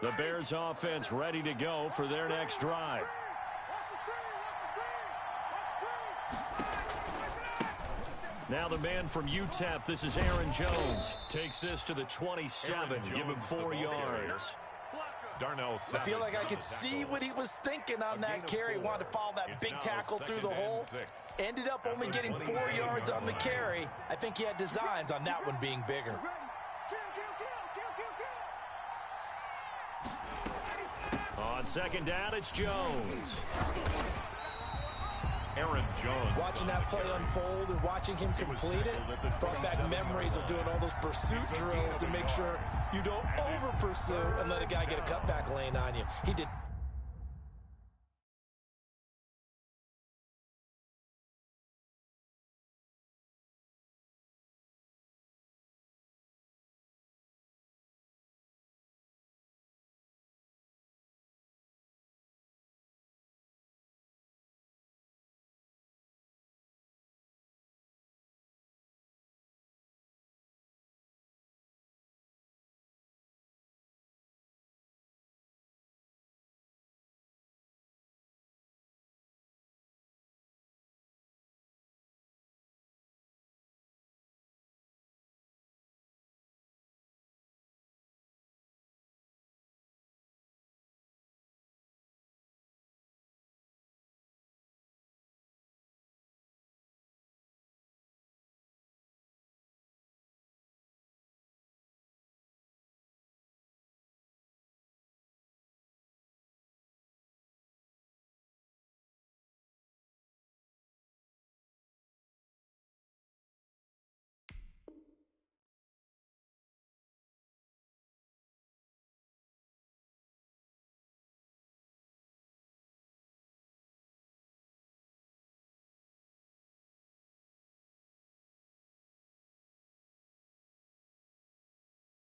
The Bears offense ready to go for their next drive. Now the man from UTEP, this is Aaron Jones. Takes this to the 27, give him 4 yards. I feel like I could see what he was thinking on that carry. Wanted to follow that big tackle through the hole. Ended up only getting 4 yards on the carry. I think he had designs on that one being bigger. On second down, it's Jones. Aaron Jones. Watching that play unfold and watching him complete it brought back memories of doing all those pursuit drills to make sure you don't over-pursue and let a guy get a cutback lane on you. He did.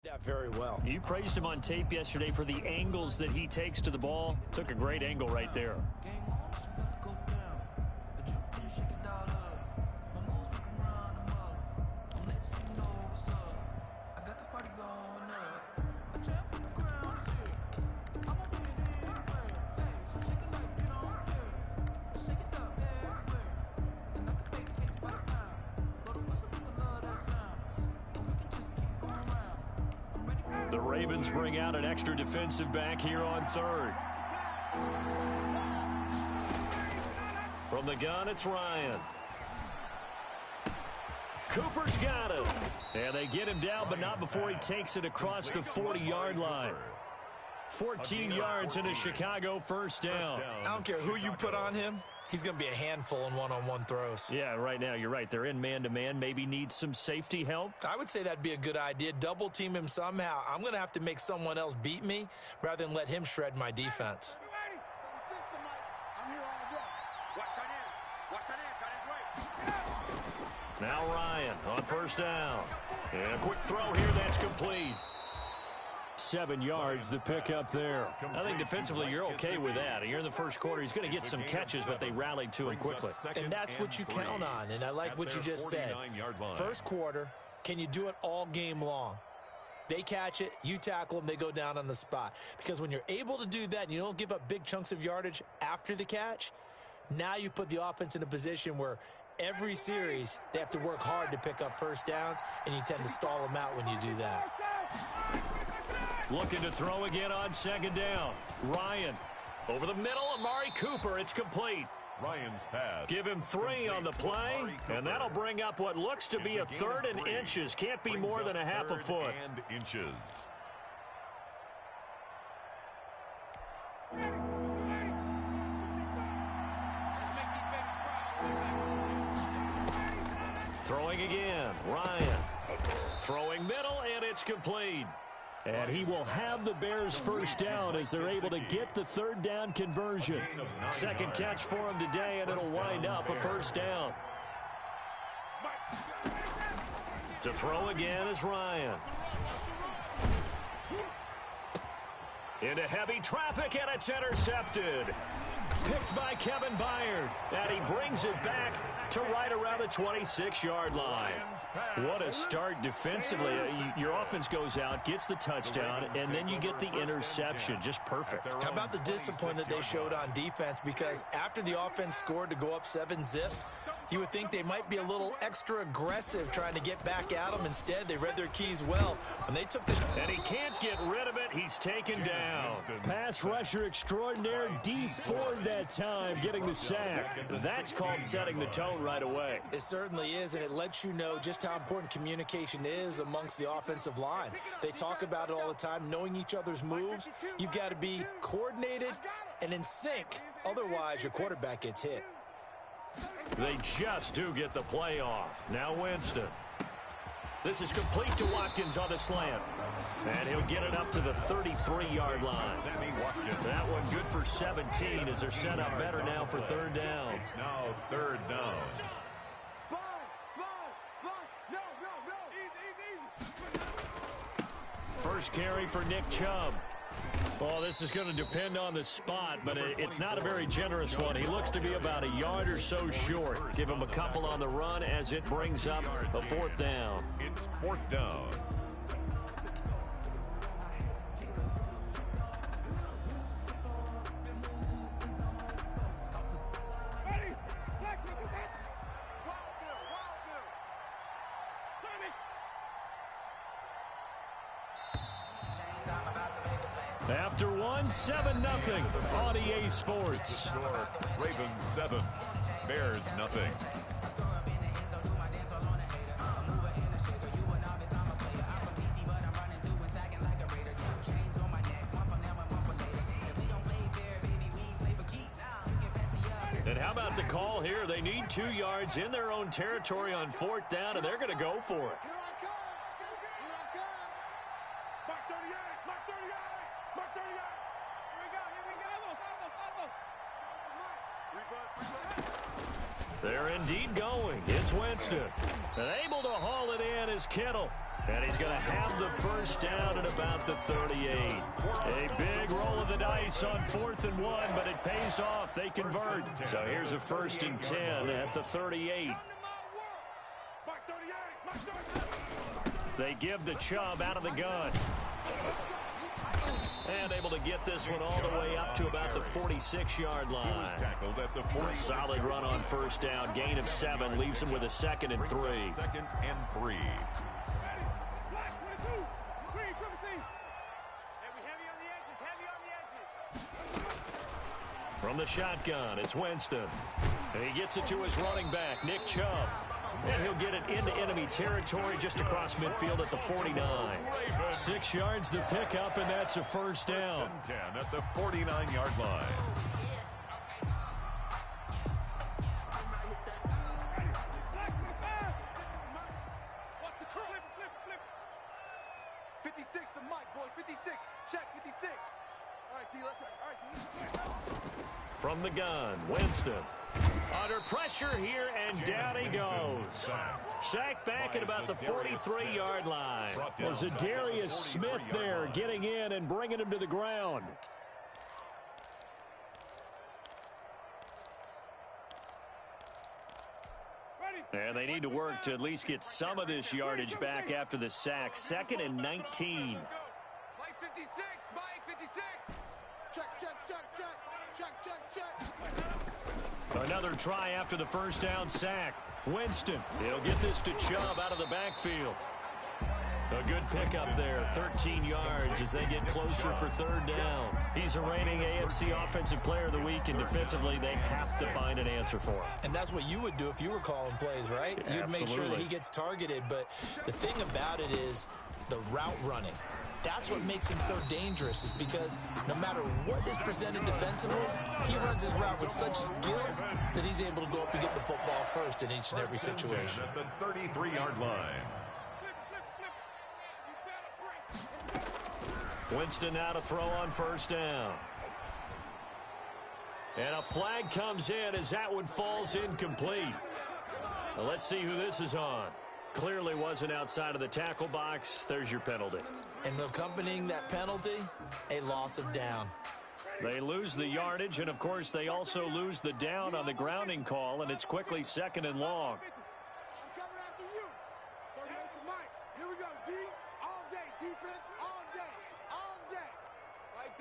That very well. You praised him on tape yesterday for the angles that he takes to the ball. Took a great angle right there. The Ravens bring out an extra defensive back here on third. From the gun, it's Ryan. Cooper's got him. And they get him down, but not before he takes it across the 40-yard line. 14 yards and a Chicago first down. I don't care who you put on him. He's going to be a handful in one-on-one throws. Yeah, right now, you're right. They're in man-to-man. Maybe need some safety help. I would say that'd be a good idea. Double team him somehow. I'm going to have to make someone else beat me rather than let him shred my defense. Now Ryan on first down. And a quick throw here that's complete. 7 yards, the pickup there. I think defensively you're okay with that. You're in the first quarter. He's going to get some catches, but they rallied to him quickly. And that's what you count on, and I like what you just said. First quarter, can you do it all game long? They catch it, you tackle them, they go down on the spot. Because when you're able to do that and you don't give up big chunks of yardage after the catch, now you put the offense in a position where every series they have to work hard to pick up first downs, and you tend to stall them out when you do that. Looking to throw again on second down. Ryan over the middle. Amari Cooper. It's complete. Ryan's pass. Give him 3 on the play, and that'll bring up what looks to be a third and inches. Can't be more than a half a foot. And inches. Throwing again. Ryan. Throwing middle, and it's complete. And he will have the Bears first down as they're able to get the third down conversion. Second catch for him today, and it'll wind up a first down. To throw again is Ryan. Into heavy traffic, and it's intercepted. picked by Kevin Byard. And he brings it back to right around the 26-yard line. What a start defensively. Your offense goes out, gets the touchdown, and then you get the interception. Just perfect. How about the discipline that they showed on defense? Because after the offense scored to go up 7-zip, you would think they might be a little extra aggressive trying to get back at them. Instead, they read their keys well. When they took the... And he can't get rid of it. He's taken down. Pass rusher extraordinaire. D Ford that time getting the sack. That's called setting the tone right away. It certainly is, and it lets you know just how important communication is amongst the offensive line. They talk about it all the time, knowing each other's moves. You've got to be coordinated and in sync. Otherwise, your quarterback gets hit. They just do get the play off. Now Winston. This is complete to Watkins on the slant. And he'll get it up to the 33-yard line. That one good for 17 as they're set up better now for third down. It's now third down. First carry for Nick Chubb. Well, this is going to depend on the spot, but it's not a very generous one. He looks to be about a yard or so short. Give him a couple on the run as it brings up a fourth down. It's fourth down. After one, 7-0 on EA Sports. Score, Ravens 7, Bears nothing. And how about the call here? They need 2 yards in their own territory on fourth down, and they're going to go for it. They're indeed going. It's Winston. And able to haul it in is Kittle. And he's going to have the first down at about the 38. A big roll of the dice on 4th and 1, but it pays off. They convert. So here's a 1st and 10 at the 38. They give the Chubb out of the gun. And able to get this one all the way up to about the 46-yard line. A solid run on first down. Gain of 7 leaves him with a 2nd and 3. 2nd and 3. From the shotgun, it's Winston. And he gets it to his running back, Nick Chubb. And he'll get it into enemy territory just across midfield at the 49. 6 yards the pickup, and that's a first down. 10 at the 49-yard line. From the gun, Winston. Under pressure here, and down he goes. Sacked back at about the 43-yard line. Was Zadarius Smith there getting in and bringing him to the ground. And they need to work to at least get some of this yardage back after the sack. 2nd and 19. Mike 56, Mike 56. Check. Another try after the first down sack. Winston, he'll get this to Chubb out of the backfield. A good pickup there, 13 yards as they get closer for third down. He's a reigning AFC Offensive Player of the Week, and defensively they have to find an answer for him. And that's what you would do if you were calling plays, right? Yeah, you'd make sure that he gets targeted, but the thing about it is the route running. That's what makes him so dangerous, is because no matter what is presented defensively, he runs his route with such skill that he's able to go up and get the football first in each and every situation. At the 33-yard line. Winston now to throw on first down. And a flag comes in as that one falls incomplete. Now let's see who this is on. Clearly wasn't outside of the tackle box. There's your penalty. And accompanying that penalty, a loss of down. They lose the yardage, and, of course, they also lose the down on the grounding call, and it's quickly 2nd and long. I'm coming after you. 38 to Mike. Here we go. D all day. Defense all day. All day. Mike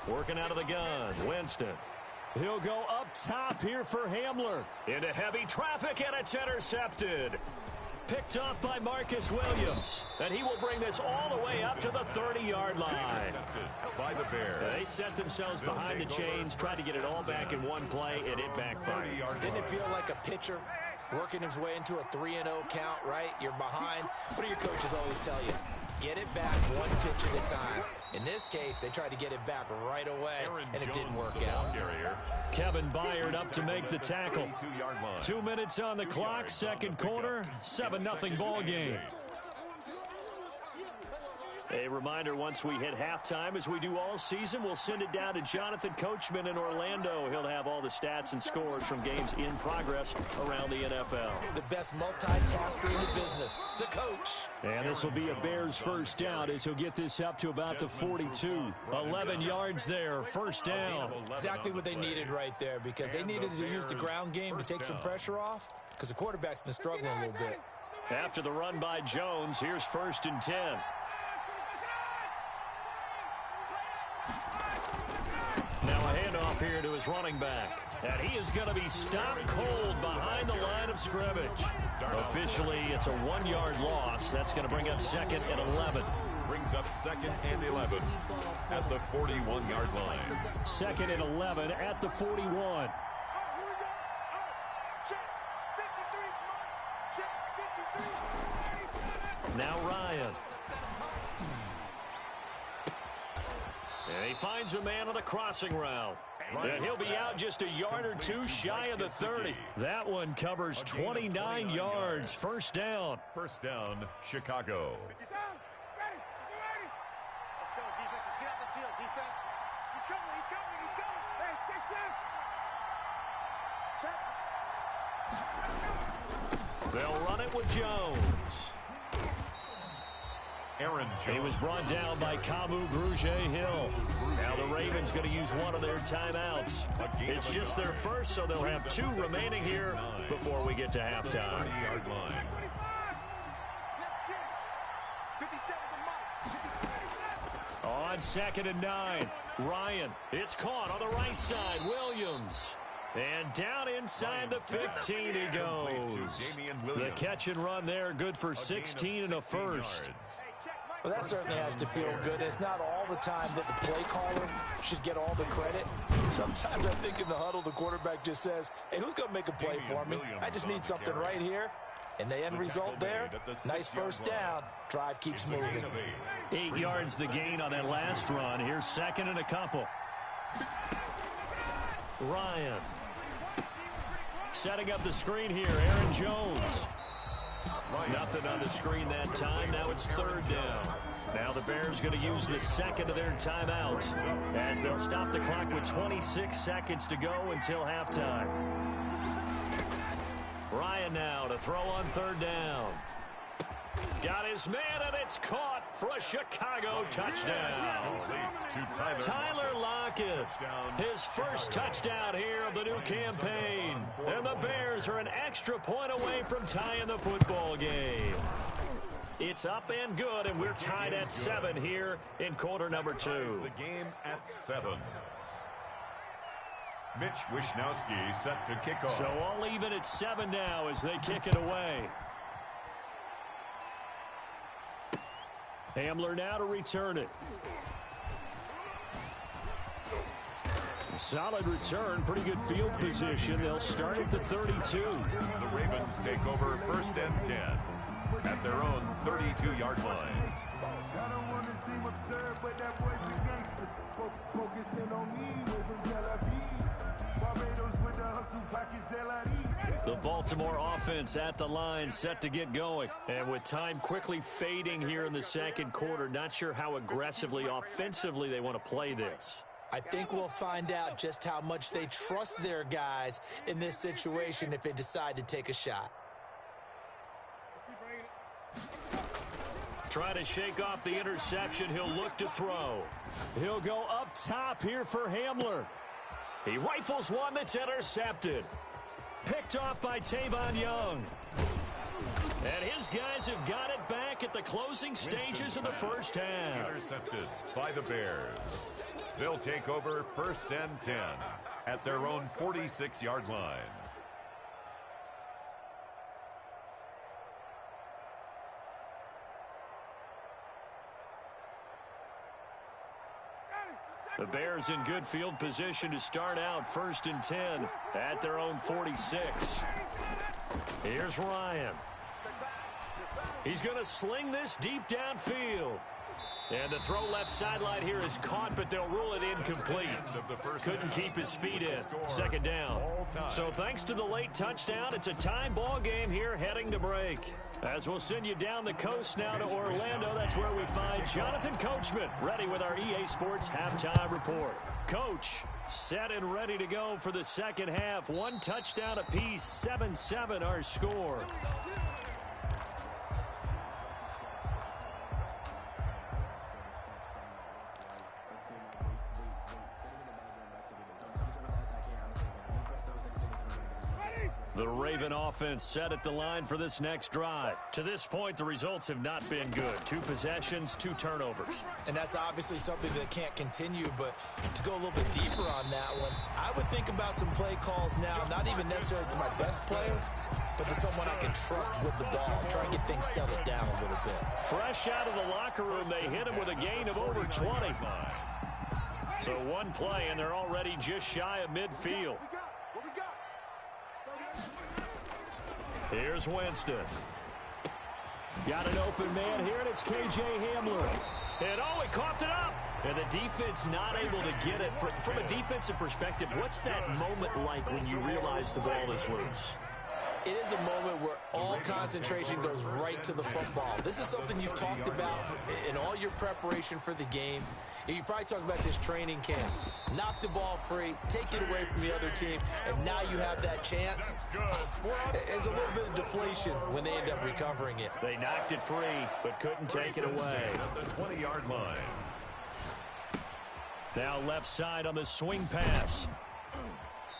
38. Working out of the gun, Winston. He'll go up top here for Hamler. Into heavy traffic, and it's intercepted. Picked off by Marcus Williams. And he will bring this all the way up to the 30-yard line. By the Bears. They set themselves behind the chains, tried to get it all back in one play, and it backfired. Didn't it feel like a pitcher working his way into a 3-0 count, right? You're behind. What do your coaches always tell you? Get it back one pitch at a time. In this case, they tried to get it back right away, and it didn't work out. Kevin Byard up to make the tackle. 2 minutes on the clock, second quarter, 7-0 ball game. A reminder, once we hit halftime, as we do all season, we'll send it down to Jonathan Coachman in Orlando. He'll have all the stats and scores from games in progress around the NFL. The best multitasker in the business, the coach. And this will be a Bears first down as he'll get this up to about the 42. 11 yards there, first down. Exactly what they needed right there, because they needed to use the ground game to take some pressure off, because the quarterback's been struggling a little bit. After the run by Jones, here's 1st and 10. Now a handoff here to his running back. And he is going to be stopped cold behind the line of scrimmage. Officially, it's a 1-yard loss. That's going to bring up 2nd and 11. Brings up 2nd and 11 at the 41-yard line. 2nd and 11 at the 41. Here we go. Check 53, Check 53. Now Ryan. And he finds a man on the crossing route. And he'll be out just a yard or two shy of the 30. That one covers 29 yards. First down. First down, Chicago. Let's go, defense. Let's get out the field, defense. He's coming. He's coming. He's coming. Hey, check. They'll run it with Jones. Aaron Jones. He was brought down by Kamu Grugier-Hill. Now the Ravens going to use one of their timeouts. It's just their first, so they'll have 2 remaining here before we get to halftime. 30-yard line. On 2nd and 9, Ryan. It's caught on the right side. Williams. And down inside the 15 he goes. The catch and run there, good for 16 and a first. Well, that certainly has to feel good. It's not all the time that the play caller should get all the credit. Sometimes I think in the huddle, the quarterback just says, hey, who's going to make a play for me? I just need something right here. And the end result there, nice first down. Drive keeps moving. 8 yards the gain on that last run. Here's 2nd and a couple. Ryan. Setting up the screen here, Aaron Jones. Nothing on the screen that time. Now it's 3rd down. Now the Bears going to use the 2nd of their timeouts as they'll stop the clock with 26 seconds to go until halftime. Ryan now to throw on 3rd down. Got his man, and it's caught for a Chicago touchdown. Tyler Lockett, his first touchdown here of the new campaign. And the Bears are an extra point away from tying the football game. It's up and good, and we're tied at 7 here in quarter number 2. The game at 7. Mitch Wishnowsky set to kick off. So all even at 7 now as they kick it away. Hamler now to return it. Solid return, pretty good field position. They'll start at the 32. The Ravens take over 1st and 10 at their own 32-yard line. I don't want to seem absurd, but that boy's a gangster. Focusing on me, we're from Tel Aviv. Barbados with the hustle pockets, LIDs. The Baltimore offense at the line, set to get going. And with time quickly fading here in the second quarter, not sure how aggressively, offensively they want to play this. I think we'll find out just how much they trust their guys in this situation if they decide to take a shot. Trying to shake off the interception. He'll look to throw. He'll go up top here for Hamler. He rifles one that's intercepted. Picked off by Tavon Young. And his guys have got it back at the closing stages of the first half. Intercepted by the Bears. They'll take over 1st and 10 at their own 46-yard line. The Bears in good field position to start out 1st and 10 at their own 46. Here's Ryan. He's going to sling this deep downfield. And the throw left sideline here is caught, but they'll rule it incomplete. Couldn't keep his feet in. 2nd down. So thanks to the late touchdown, it's a tie ball game here heading to break. As we'll send you down the coast now to Orlando, that's where we find Jonathan Coachman, ready with our EA Sports Halftime Report. Coach, set and ready to go for the second half. 1 touchdown apiece, 7-7 our score. The Raven offense set at the line for this next drive. To this point, the results have not been good. 2 possessions, 2 turnovers. And that's obviously something that can't continue, but to go a little bit deeper on that one, I would think about some play calls now, not even necessarily to my best player, but to someone I can trust with the ball and try and get things settled down a little bit. Fresh out of the locker room, they hit him with a gain of over 20. So 1 play, and they're already just shy of midfield. Here's Winston. Got an open man here, and it's K.J. Hamler. And, he coughed it up. And the defense not able to get it. From a defensive perspective, what's that moment like when you realize the ball is loose? It is a moment where all concentration goes right to the football. This is something you've talked about in all your preparation for the game. You probably talked about this training camp. Knock the ball free, take it away from the other team, and now you have that chance. There's a little bit of deflation when they end up recovering it. They knocked it free, but couldn't take it away. At the 20-yard line. Now left side on the swing pass.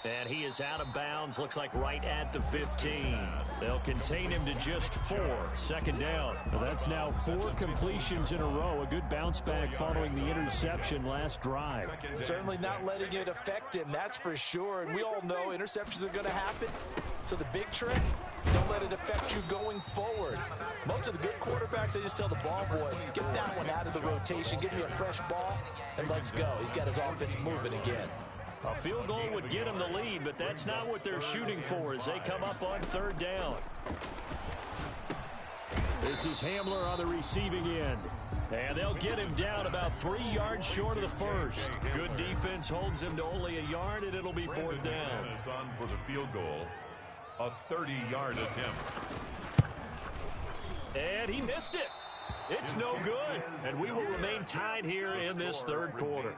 And he is out of bounds, looks like right at the 15. They'll contain him to just 4. 2nd down. That's now 4 completions in a row. A good bounce back following the interception last drive. Certainly not letting it affect him, that's for sure. And we all know interceptions are going to happen. So the big trick, don't let it affect you going forward. Most of the good quarterbacks, they just tell the ball boy, get that one out of the rotation, give me a fresh ball, and let's go. He's got his offense moving again. A field goal would get them the lead, but that's not what they're shooting for as they come up on 3rd down. This is Hamler on the receiving end. And they'll get him down about 3 yards short of the first. Good defense holds him to only a yard, and it'll be 4th down. Is on for the field goal. A 30-yard attempt. And he missed it. It's no good, and we will remain tied here in this 3rd quarter.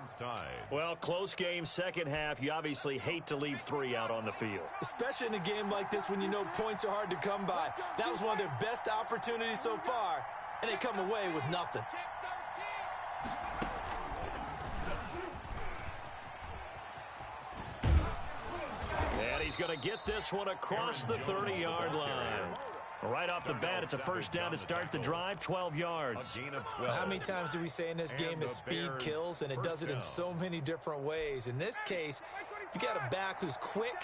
Well, close game, 2nd half. You obviously hate to leave 3 out on the field. Especially in a game like this when you know points are hard to come by. That was one of their best opportunities so far, and they come away with nothing. And he's going to get this one across the 30-yard line. Right off the bat, it's a 1st down to start the drive, 12 yards. How many times do we say in this game that speed kills, and it does it in so many different ways? In this case, you got a back who's quick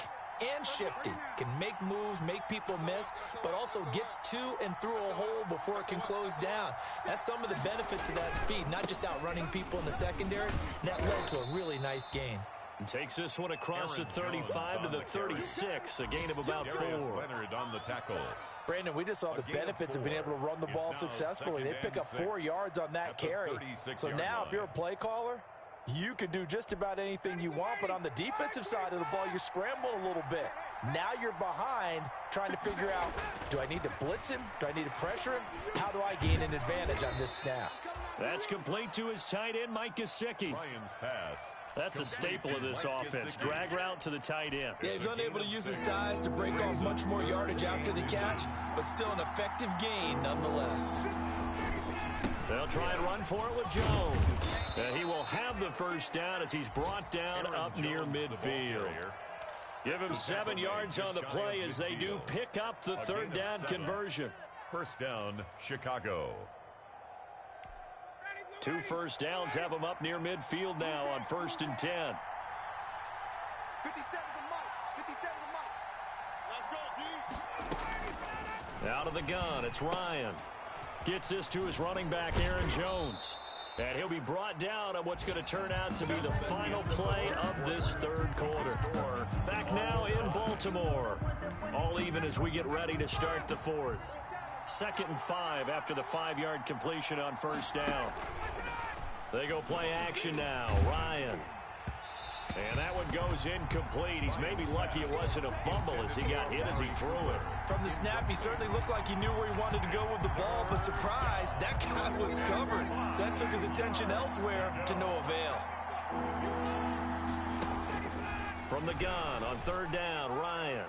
and shifty, can make moves, make people miss, but also gets to and through a hole before it can close down. That's some of the benefits of that speed, not just outrunning people in the secondary. And that led to a really nice gain. And takes this one across the 35 to the 36, a gain of about 4. Leonard on the tackle. Brandon, we just saw the benefits of being able to run the ball successfully. They pick up 4 yards on that carry. So now if you're a play caller, you can do just about anything you want, but on the defensive side of the ball, you're scrambling a little bit. Now you're behind trying to figure out, do I need to blitz him? Do I need to pressure him? How do I gain an advantage on this snap? That's complete to his tight end, Mike Gesicki. Ryan's pass. That's a staple of this offense. Drag route to the tight end. Yeah, he's unable to use his size to break off much more yardage after the catch, but still an effective gain nonetheless. They'll try and run for it with Jones. He will have the first down as he's brought down up near midfield. Give him 7 yards on the play as they do pick up the third down conversion. First down, Chicago. 2 first downs have them up near midfield now on 1st and 10. 57 to Mike. 57 to Mike. Let's go, D. Out of the gun, it's Ryan. Gets this to his running back, Aaron Jones. And he'll be brought down on what's going to turn out to be the final play of this third quarter. Back now in Baltimore. All even as we get ready to start the fourth. 2nd and 5 after the 5-yard completion on first down. They go play action now. Ryan. And that one goes incomplete. He's maybe lucky it wasn't a fumble as he got hit as he threw it. From the snap, he certainly looked like he knew where he wanted to go with the ball, but surprise, that guy was covered. So that took his attention elsewhere to no avail. From the gun on 3rd down, Ryan.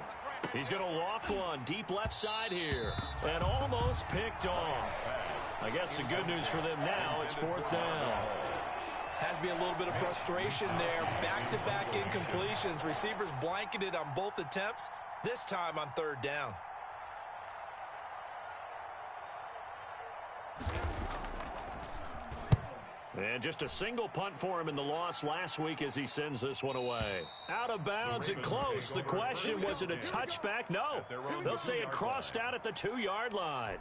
He's going to loft one deep left side here. And almost picked off. I guess the good news for them now, it's 4th down. Has to be a little bit of frustration there. Back-to-back incompletions. Receivers blanketed on both attempts, this time on 3rd down. And just a single punt for him in the loss last week as he sends this one away. Out of bounds and close. The question, was it a touchback? No. They'll say it crossed out at the 2-yard line.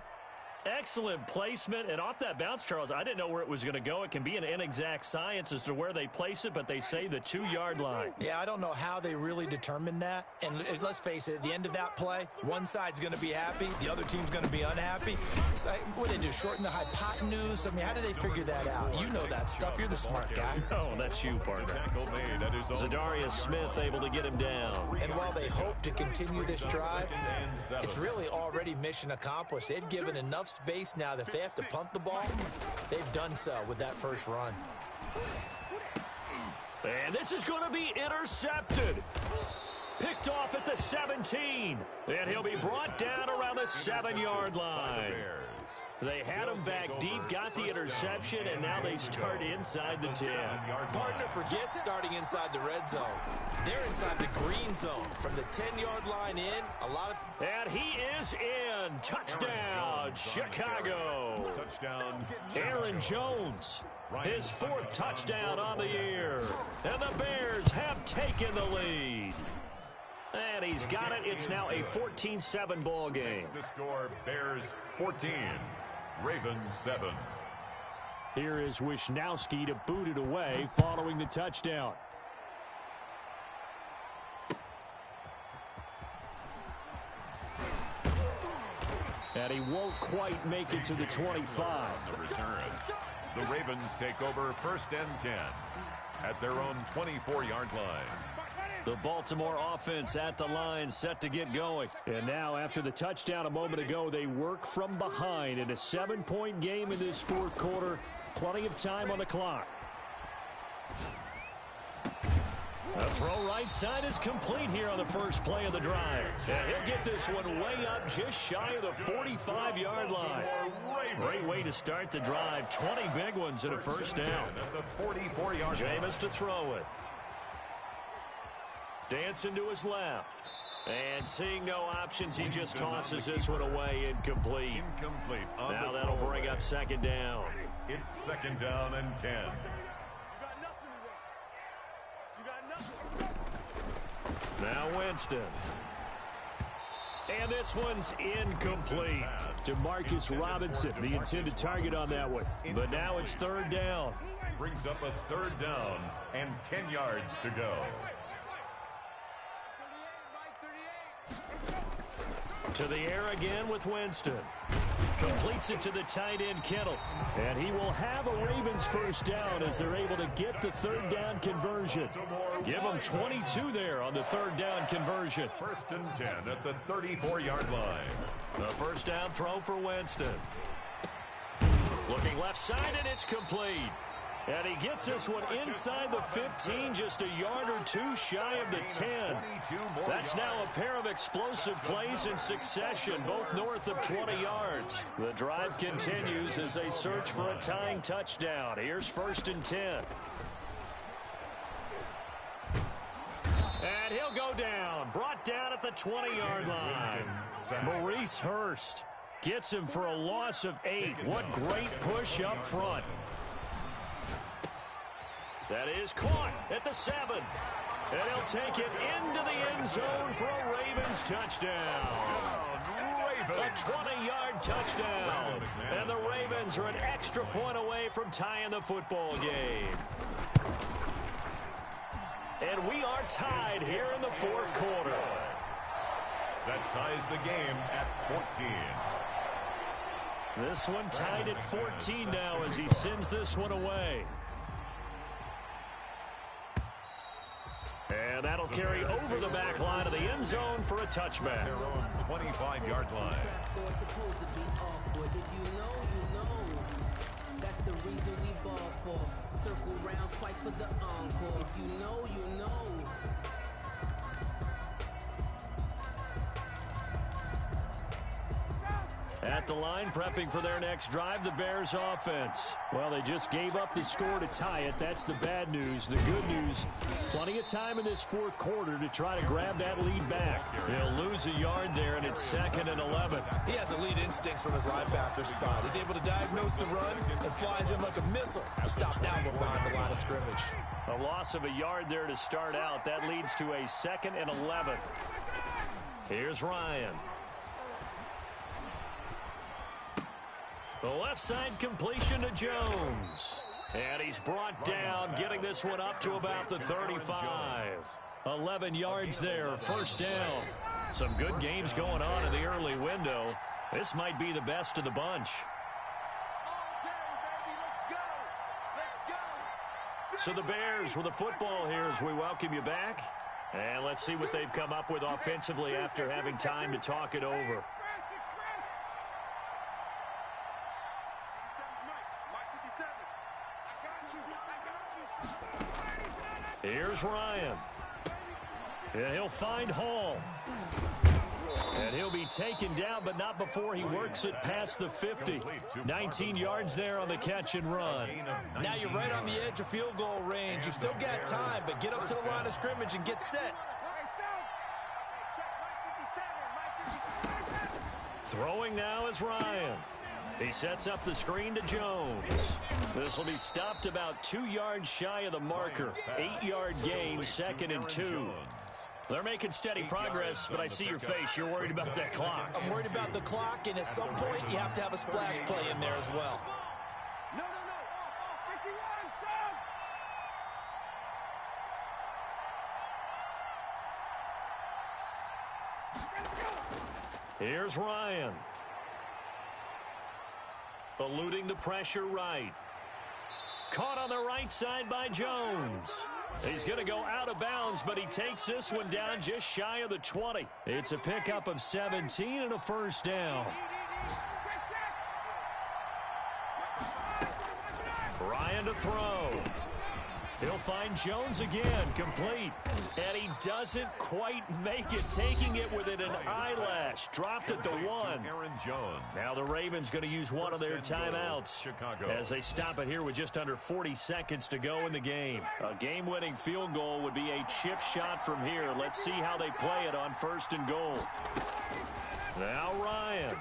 Excellent placement, and off that bounce, Charles, I didn't know where it was going to go. It can be an inexact science as to where they place it, but they say the 2-yard line. Yeah, I don't know how they really determined that. And let's face it, at the end of that play, one side's going to be happy, the other team's going to be unhappy. So, what do they do, shorten the hypotenuse? I mean, how do they figure that out? You know that stuff. You're the smart guy. Oh, that's you, partner. Zadarius Smith able to get him down. And while they hope to continue this drive, it's really already mission accomplished. They've given enough space now that if they have to punt the ball, they've done so with that first run. And this is going to be intercepted. Picked off at the 17. And he'll be brought down around the 7-yard line. They had him back deep, got the interception, and now they start inside the 10. Partner forgets starting inside the red zone. They're inside the green zone. From the 10-yard line in, a lot of... And he is in. Touchdown, Chicago. Touchdown, Aaron Jones, his 4th touchdown on the year. And the Bears have taken the lead. And he's got it. It's now a 14-7 ball game. The score, Bears 14, Ravens 7. Here is Wisnowski to boot it away following the touchdown. And he won't quite make it to the 25. The return. The Ravens take over 1st and 10 at their own 24-yard line. The Baltimore offense at the line, set to get going. And now, after the touchdown a moment ago, they work from behind in a 7-point game in this 4th quarter. Plenty of time on the clock. The throw right side is complete here on the first play of the drive. And he'll get this one way up just shy of the 45-yard line. Great way to start the drive. 20 big ones and a first down. At the 44-yard line. Jameis to throw it. Dancing to his left. And seeing no options, he just tosses this one away incomplete. Incomplete. Now that'll bring up 2nd down. It's 2nd down and 10. Now Winston. And this one's incomplete. To Marcus Robinson, the intended target on that one. But now it's 3rd down. Brings up a 3rd down and 10 yards to go. To the air again with Winston. Completes it to the tight end, Kittle. And he will have a Ravens first down as they're able to get the 3rd down conversion. Give them 22 there on the 3rd down conversion. 1st and 10 at the 34-yard line. The first down throw for Winston. Looking left side, and it's complete. And he gets this one inside the 15, just a yard or two shy of the 10. That's now a pair of explosive plays in succession, both north of 20 yards. The drive continues as they search for a tying touchdown. Here's 1st and 10. And he'll go down, brought down at the 20-yard line. Maurice Hurst gets him for a loss of 8. What great push up front. That is caught at the 7. And he'll take it into the end zone for a Ravens touchdown. A 20-yard touchdown. And the Ravens are an extra point away from tying the football game. And we are tied here in the 4th quarter. That ties the game at 14. This one tied at 14 now as he sends this one away. And that'll carry over the back line of the end zone for a touchback. Their own 25-yard line. That's the reason we ball for. Circle round twice for the encore. If you know, you know. At the line, prepping for their next drive, the Bears offense. Well, they just gave up the score to tie it. That's the bad news. The good news, plenty of time in this 4th quarter to try to grab that lead back. They'll lose a yard there, and it's 2nd and 11. He has elite instincts from his linebacker spot. He's able to diagnose the run and flies in like a missile to stop that one behind the line of scrimmage. A loss of a yard there to start out. That leads to a 2nd and 11. Here's Ryan. The left side completion to Jones. And he's brought down, getting this one up to about the 35. 11 yards there, 1st down. Some good games going on in the early window. This might be the best of the bunch. So the Bears with the football here as we welcome you back. And let's see what they've come up with offensively after having time to talk it over. Here's Ryan. And he'll find Hall. And he'll be taken down, but not before he works it past the 50. 19 yards there on the catch and run. Now you're right on the edge of field goal range. You've still got time, but get up to the line of scrimmage and get set. Throwing now is Ryan. He sets up the screen to Jones. This will be stopped about 2 yards shy of the marker. 8-yard gain, 2nd and 2. They're making steady progress, but I see your face. You're worried about that clock. I'm worried about the clock, and at some point, you have to have a splash play in there as well. No. 51, Here's Ryan. Eluding the pressure right. Caught on the right side by Jones. He's going to go out of bounds, but he takes this one down just shy of the 20. It's a pickup of 17 and a 1st down. Ryan to throw. He'll find Jones again, complete. And he doesn't quite make it, taking it within an eyelash. Dropped at the 1. Aaron Jones. Now the Ravens going to use one of their timeouts as they stop it here with just under 40 seconds to go in the game. A game-winning field goal would be a chip shot from here. Let's see how they play it on 1st and goal. Now Ryan.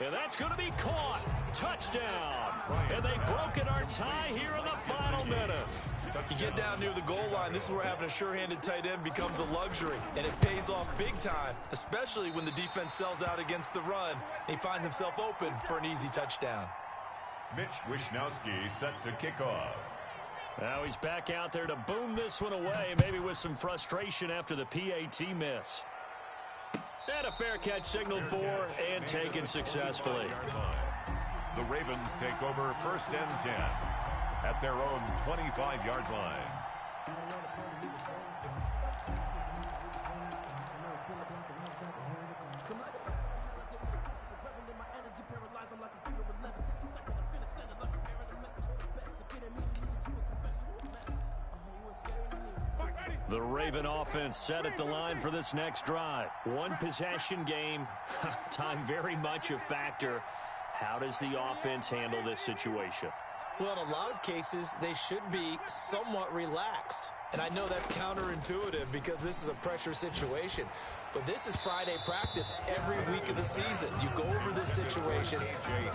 And that's going to be caught. Touchdown. And they've broken our tie here in the final minute. You get down near the goal line, this is where having a sure-handed tight end becomes a luxury, and it pays off big time, especially when the defense sells out against the run. He finds himself open for an easy touchdown. Mitch Wishnowsky set to kick off. Now he's back out there to boom this one away, maybe with some frustration after the PAT miss. And a fair catch signaled for and taken successfully. The Ravens take over 1st and 10 at their own 25-yard line. The Raven offense set at the line for this next drive. One possession game. Time very much a factor. How does the offense handle this situation? Well, in a lot of cases, they should be somewhat relaxed. And I know that's counterintuitive because this is a pressure situation. But this is Friday practice every week of the season. You go over this situation,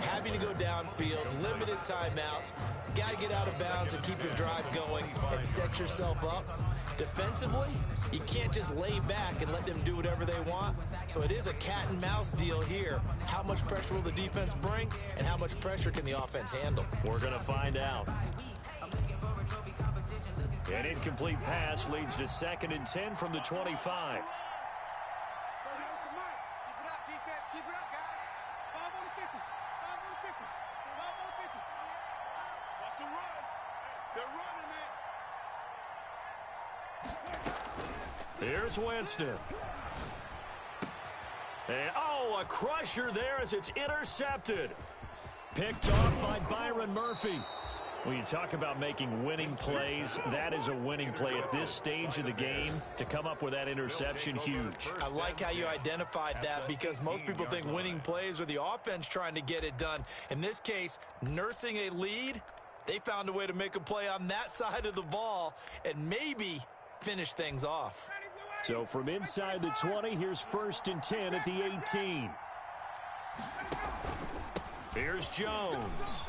having to go downfield, limited timeouts, got to get out of bounds and keep the drive going and set yourself up. Defensively, you can't just lay back and let them do whatever they want. So it is a cat and mouse deal here. How much pressure will the defense bring and how much pressure can the offense handle? We're going to find out. An incomplete pass leads to 2nd and 10 from the 25. Here's Winston. And, a crusher there as it's intercepted. Picked off by Byron Murphy. When you talk about making winning plays, that is a winning play at this stage of the game. To come up with that interception, huge. I like how you identified that because most people think winning plays are the offense trying to get it done. In this case, nursing a lead, they found a way to make a play on that side of the ball and maybe finish things off. So from inside the 20, here's 1st and 10 at the 18. Here's Jones.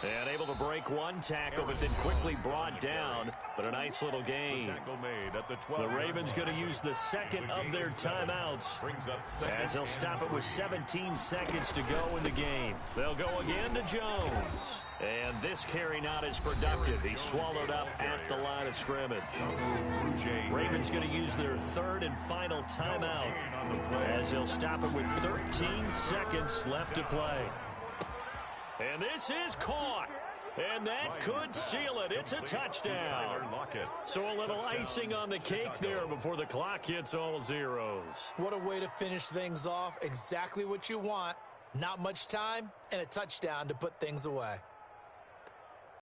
And able to break one tackle, but then quickly brought down. But a nice little gain. The Ravens going to use the 2nd of their timeouts as they'll stop it with 17 seconds to go in the game. They'll go again to Jones. And this carry not as productive. He's swallowed up at the line of scrimmage. Ravens going to use their 3rd and final timeout as they'll stop it with 13 seconds left to play. And this is caught. And that could seal it. It's a touchdown. So a little icing on the cake there before the clock hits all zeros. What a way to finish things off. Exactly what you want. Not much time and a touchdown to put things away.